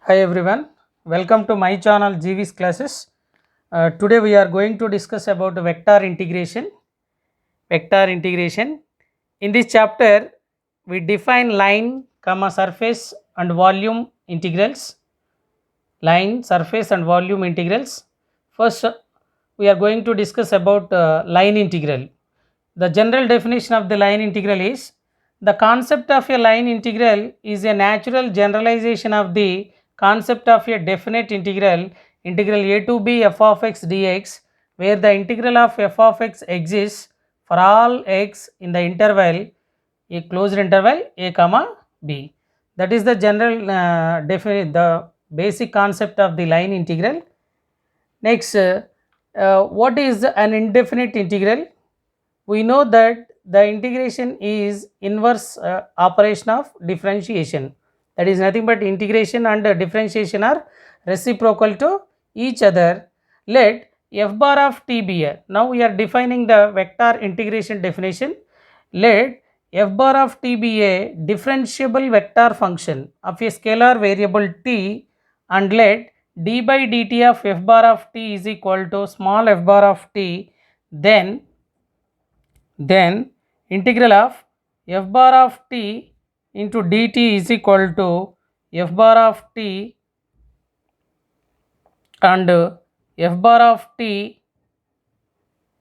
Hi everyone, welcome to my channel GV's classes. Today we are going to discuss about vector integration. Vector integration. In this chapter, we define line, comma surface and volume integrals. Line, surface and volume integrals. First, we are going to discuss about line integral. The general definition of the line integral is the concept of a line integral is a natural generalization of the concept of a definite integral a to b f of x dx, where the integral of f of x exists for all x in the interval a closed interval a comma b. That is the general the basic concept of the line integral. Next, what is an indefinite integral? We know that the integration is inverse operation of differentiation. That is nothing but integration and differentiation are reciprocal to each other. Let f bar of t be a. Now we are defining the vector integration definition. Let f bar of t be a differentiable vector function of a scalar variable t, and let d by dt of f bar of t is equal to small f bar of t, then integral of f bar of t into dt is equal to f bar of t, and f bar of t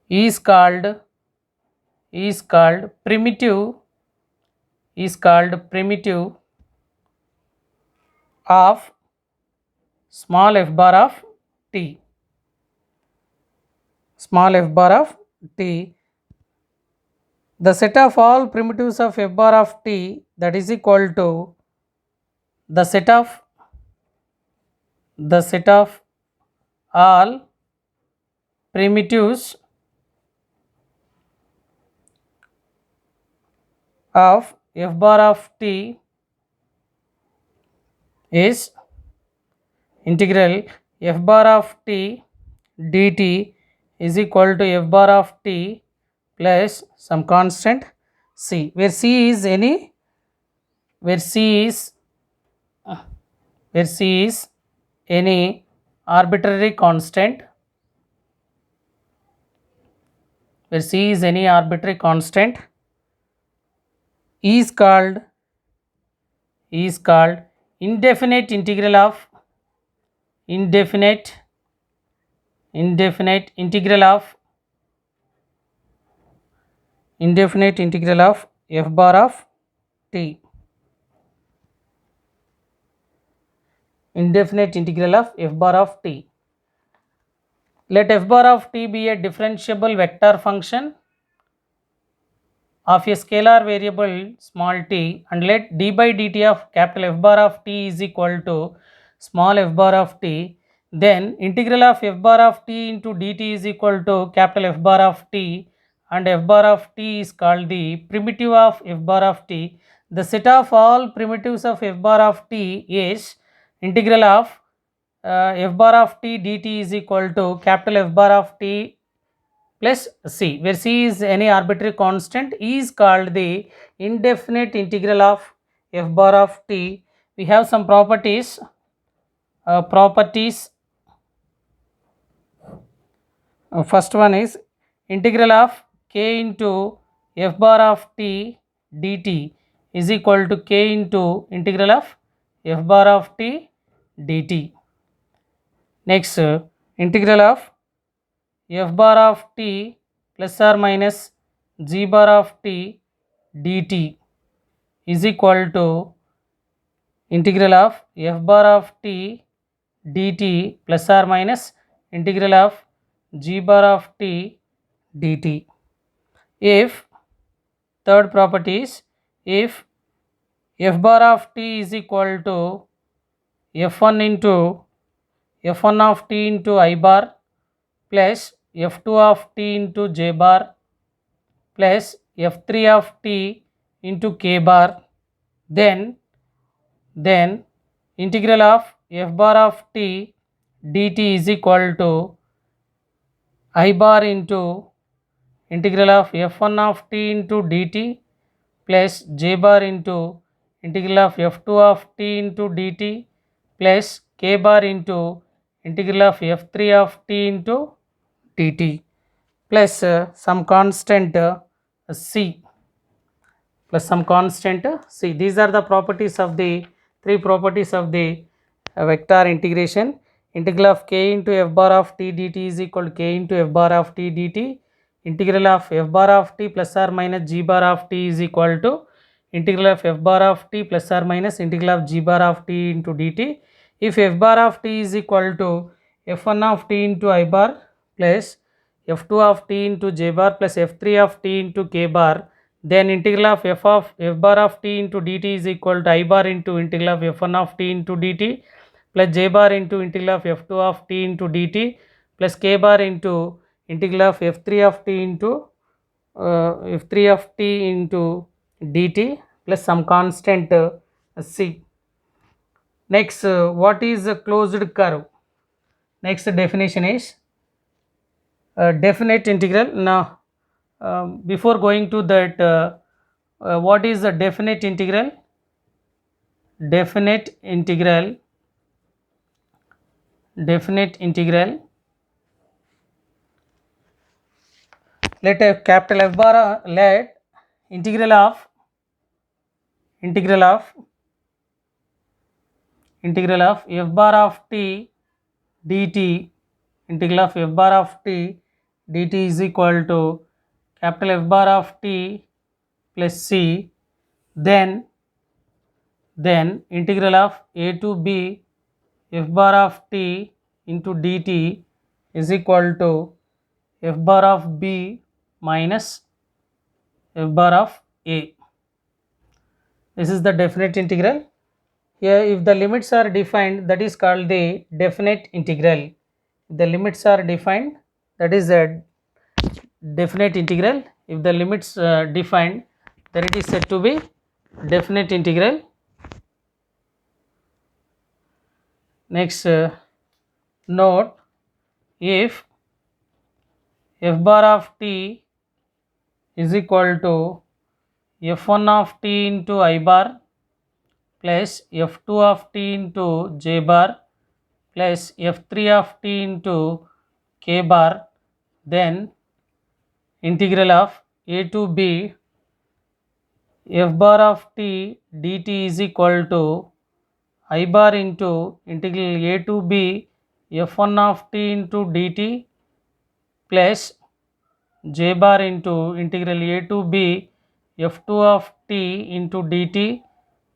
is called primitive of small f bar of t. Small f bar of t, the set of all primitives of f bar of t, that is equal to the set of all primitives of f bar of t is integral f bar of t dt is equal to f bar of t plus some constant c, where c is any arbitrary constant, is called indefinite integral of f bar of t. Indefinite integral of f bar of t. Let f bar of t be a differentiable vector function of a scalar variable small t, and let d by dt of capital F bar of t is equal to small f bar of t, then integral of f bar of t into dt is equal to capital F bar of t, and f bar of t is called the primitive of f bar of t. The set of all primitives of f bar of t is integral of f bar of t dt is equal to capital F bar of t plus c, where c is any arbitrary constant, is called the indefinite integral of f bar of t. We have some properties. First one is integral of k into f bar of t dt is equal to k into integral of f bar of t dt. Next, integral of f bar of t plus or minus g bar of t dt is equal to integral of f bar of t dt plus or minus integral of g bar of t dt. If third property is, if f bar of t is equal to f1 of t into I bar plus f2 of t into j bar plus f3 of t into k bar, then integral of f bar of t dt is equal to I bar into integral of f1 of t into dt plus j bar into integral of f2 of t into dt plus k bar into integral of f3 of t into dt plus some constant c plus some constant c. These are the properties of the three properties of the vector integration. Integral of k into f bar of t dt is equal to k into f bar of t dt. Integral of f bar of t plus or minus g bar of t is equal to integral of f bar of t plus or minus integral of g bar of t into dt. If f bar of t is equal to f1 of t into I bar plus f2 of t into j bar plus f3 of t into k bar, then integral of f bar of t into dt is equal to I bar into integral of f1 of t into dt plus j bar into integral of f2 of t into dt plus k bar into integral of f3 of t into f3 of t into dt plus some constant c. Next, what is a closed curve? Next definition is definite integral. Now, before going to that, what is a definite integral? Definite integral let a capital F bar let integral of f bar of t dt, integral of f bar of t dt is equal to capital F bar of t plus c, then integral of a to b f bar of t into dt is equal to f bar of b minus f bar of a. This is the definite integral. Here if the limits are defined, that is called the definite integral. If the limits are defined, that is a definite integral. If the limits defined, then it is said to be definite integral. Next, note, if f bar of t is equal to f1 of t into I bar plus f2 of t into j bar plus f3 of t into k bar, then integral of a to b f bar of t dt is equal to I bar into integral a to b f1 of t into dt plus j bar into integral a to b f2 of t into dt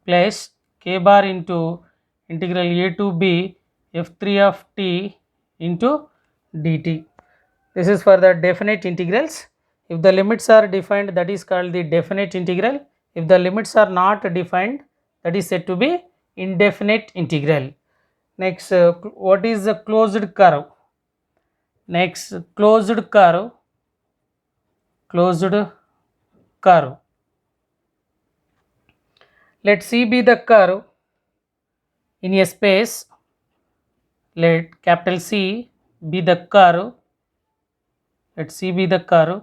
plus k bar into integral a to b f3 of t into dt. This is for the definite integrals. If the limits are defined, that is called the definite integral. If the limits are not defined, that is said to be indefinite integral. Next, what is the closed curve? Next, closed curve. Let C be the curve in a space. Let capital C be the curve. Let C be the curve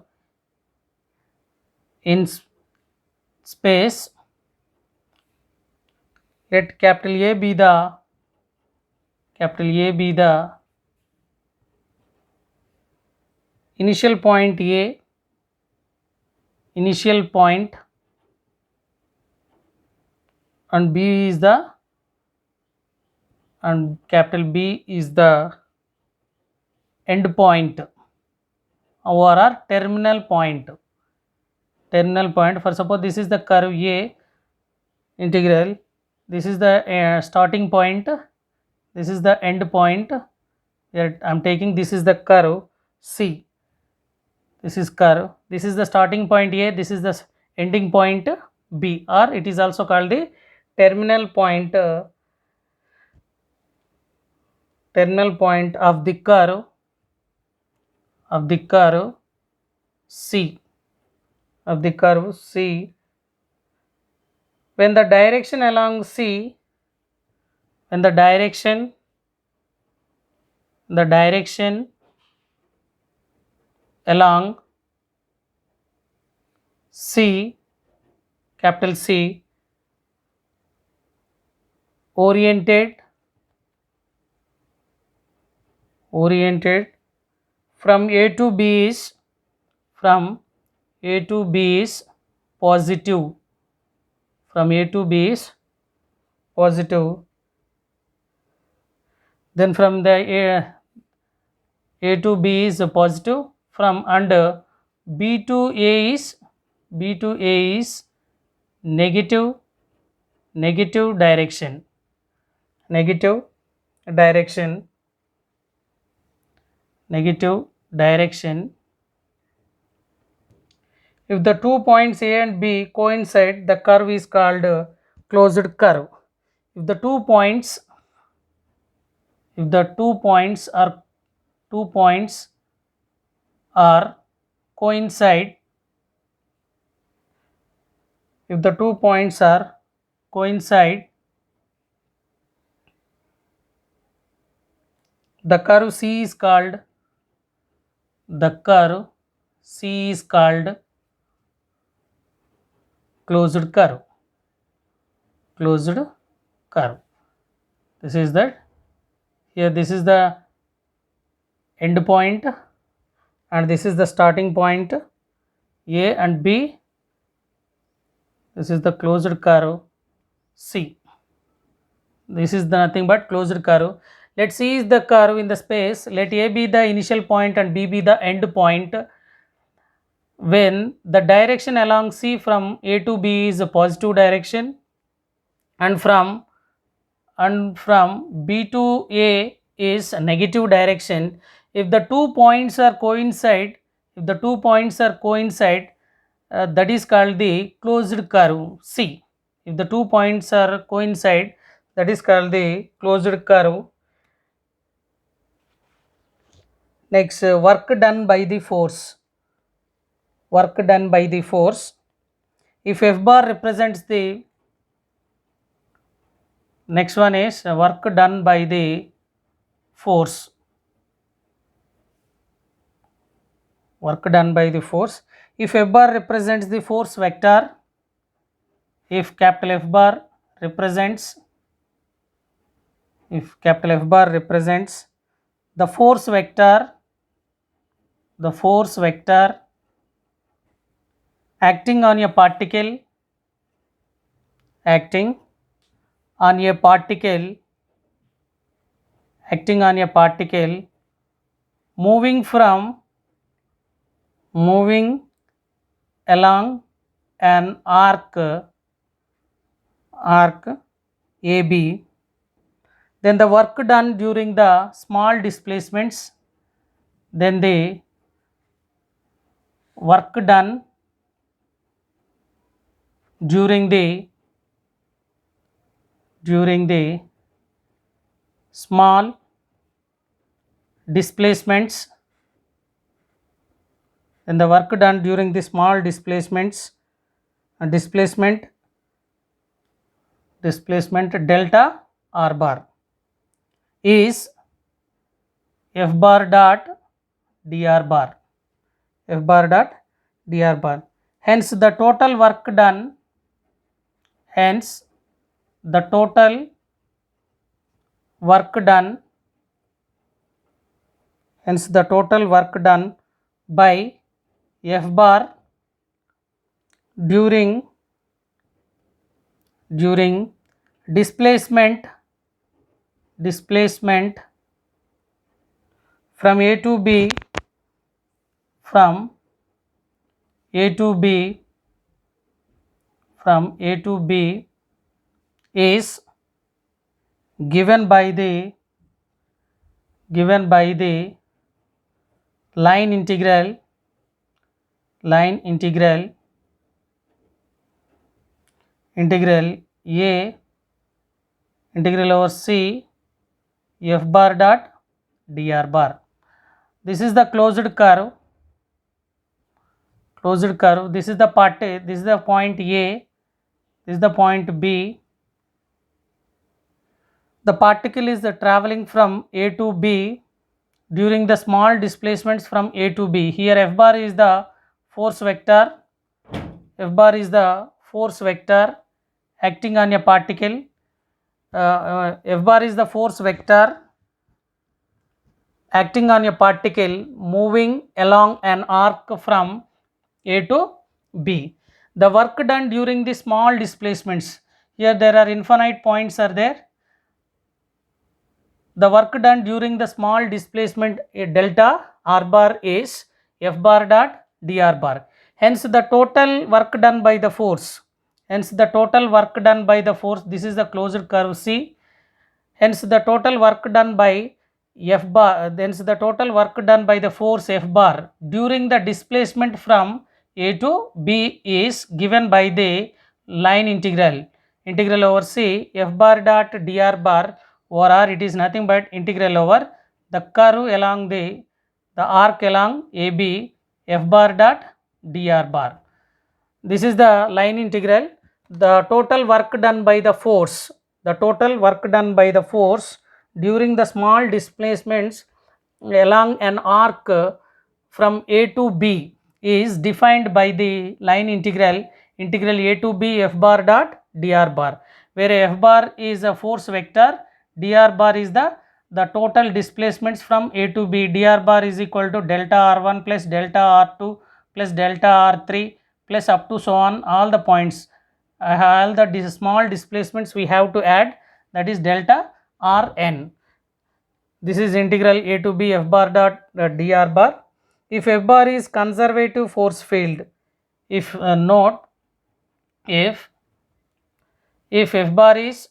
in space. Let capital A be the initial point A, and B is the capital B is the end point or terminal point. For suppose this is the curve A integral, this is the starting point, this is the end point. Here I am taking, this is the curve C. This is curve, this is the starting point A, this is the ending point B, or it is also called the terminal point of the curve C, when the direction along C, along C, capital C, oriented oriented from A to B is from A to B is positive, from A to B is positive, then from the A to B is positive, from and B to A is negative, negative direction, negative direction, negative direction. If the 2 points A and B coincide, the curve is called closed curve. If the 2 points, if the 2 points are coincide, if the 2 points are coincide, the curve C is called, the curve C is called closed curve, closed curve. This is that, here this is the end point and this is the starting point A and B. This is the closed curve C. This is the nothing but closed curve. Let C is the curve in the space. Let A be the initial point and B be the end point. When the direction along C from A to B is a positive direction, and from B to A is a negative direction. If the 2 points are coincide, if the 2 points are coincide, that is called the closed curve C. If the 2 points are coincide, that is called the closed curve. Next, work done by the force. Work done by the force. If F bar represents the, next one is work done by the force. Work done by the force. If F bar represents the force vector, if capital F bar represents, if capital F bar represents the force vector, the force vector acting on a particle, acting on a particle, acting on a particle moving from, moving along an arc AB, then the work done during the small displacements, then the work done during the small displacements, then the work done during the small displacements, displacement delta R bar is F bar dot dr bar, F bar dot dr bar. Hence the total work done, hence the total work done, hence the total work done by F bar during displacement from A to B, from A to B, from A to B is given by the line integral A integral over C F bar dot dr bar. This is the closed curve, this is the part A, this is the point A, this is the point B. The particle is traveling from A to B during the small displacements from A to B. Here F bar is the force vector, F bar is the force vector acting on a particle, F bar is the force vector acting on a particle moving along an arc from A to B. The work done during the small displacements, here there are infinite points are there. The work done during the small displacement delta r bar is F bar dot dr bar. Hence the total work done by the force. Hence the total work done by the force, this is the closed curve C. Hence the total work done by F bar, hence the total work done by the force F bar during the displacement from A to B is given by the line integral. Integral over C F bar dot dr bar over R, it is nothing but integral over the curve along the arc along AB F bar dot dr bar. This is the line integral. The total work done by the force, the total work done by the force during the small displacements along an arc from A to B is defined by the line integral, integral A to B F bar dot dr bar, where F bar is a force vector, dr bar is the total displacements from A to B. Dr bar is equal to delta R1 plus delta R2 plus delta R3 plus up to so on, all the points, all the small displacements we have to add, that is delta Rn. This is integral A to B F bar dot dr bar. If F bar is conservative force field, if note, if F bar is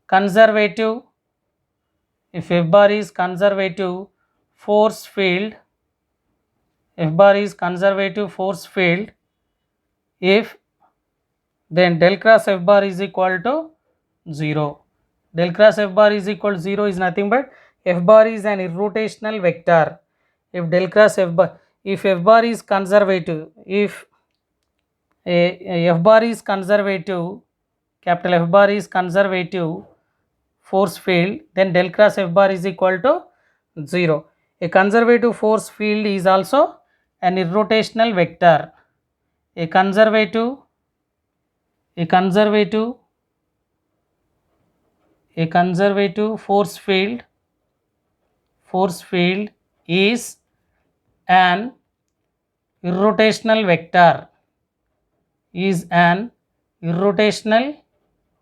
conservative, if F bar is conservative force field, F bar is conservative force field, if then del cross F bar is equal to 0. Del cross F bar is equal to 0 is nothing but F bar is an irrotational vector. If del cross F bar, if F bar is conservative, if F bar is conservative, capital F bar is conservative force field, then del cross F bar is equal to 0. A conservative force field is also an irrotational vector. A conservative force field is an irrotational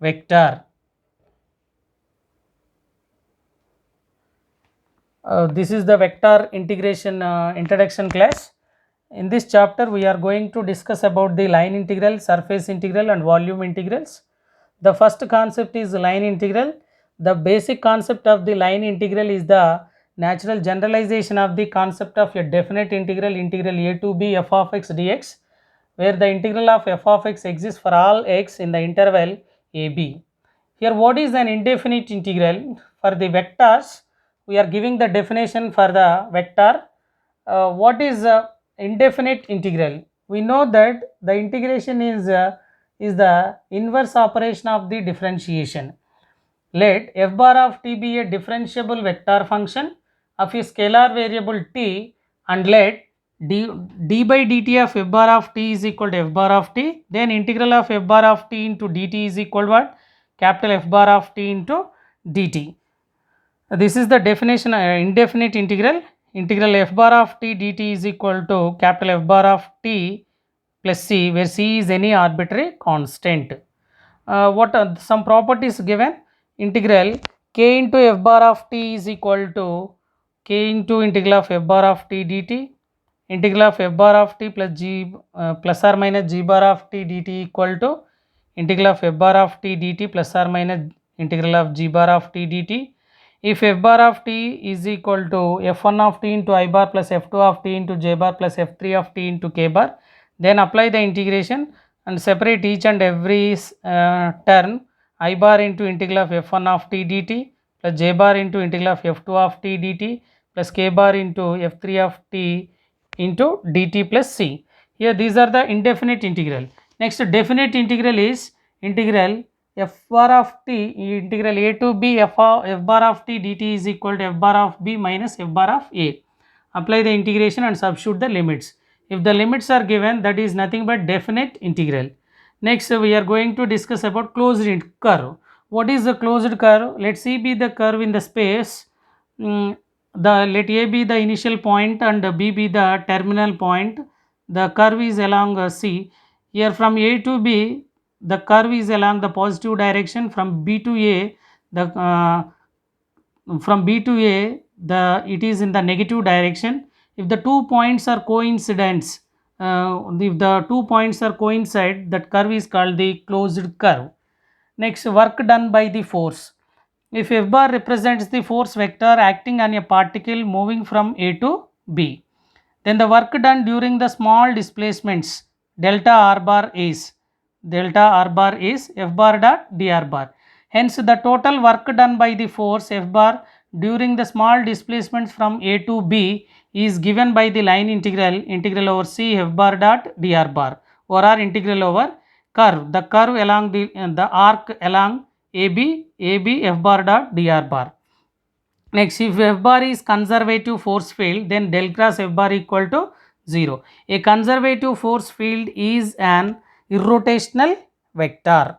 vector, this is the vector integration introduction class. In this chapter we are going to discuss about the line integral, surface integral and volume integrals. The first concept is line integral. The basic concept of the line integral is the natural generalization of the concept of a definite integral, integral A to B f of x dx, where the integral of f of x exists for all x in the interval AB. Here what is an indefinite integral? For the vectors, we are giving the definition for the vector. What is indefinite integral? We know that the integration is the inverse operation of the differentiation. Let f bar of t be a differentiable vector function of a scalar variable t, and let d by dt of f bar of t is equal to f bar of t, then integral of f bar of t into dt is equal to what? Capital F bar of t into dt. This is the definition indefinite integral. Integral f bar of t dt is equal to capital F bar of t plus c, where c is any arbitrary constant. What are some properties given? Integral k into f bar of t is equal to k into integral of f bar of t dt. Integral of f bar of t plus g plus or minus g bar of t dt equal to integral of f bar of t dt plus or minus integral of g bar of t dt. If f bar of t is equal to f1 of t into I bar plus f2 of t into j bar plus f3 of t into k bar, then apply the integration and separate each and every term. I bar into integral of f1 of t dt plus j bar into integral of f2 of t dt plus k bar into f3 of t into dt plus c. Here these are the indefinite integral. Next definite integral is integral f bar of t, integral a to b f bar of t dt is equal to f bar of b minus f bar of a. Apply the integration and substitute the limits. If the limits are given, that is nothing but definite integral. Next we are going to discuss about closed curve. what is the closed curve? Let C be the curve in the space. Let A be the initial point and B be the terminal point. The curve is along C. Here from A to B, the curve is along the positive direction. From B to A, the from B to A, it is in the negative direction. If the 2 points are coincidence, if the 2 points are coincide, that curve is called the closed curve. Next, work done by the force. If F bar represents the force vector acting on a particle moving from A to B, then the work done during the small displacements delta r bar is F bar dot dr bar. Hence, the total work done by the force F bar during the small displacements from A to B is given by the line integral over C F bar dot dr bar or r integral over the curve along the arc along AB F bar dot dr bar. Next, if F bar is conservative force field, then del cross F bar equal to 0. A conservative force field is an irrotational vector.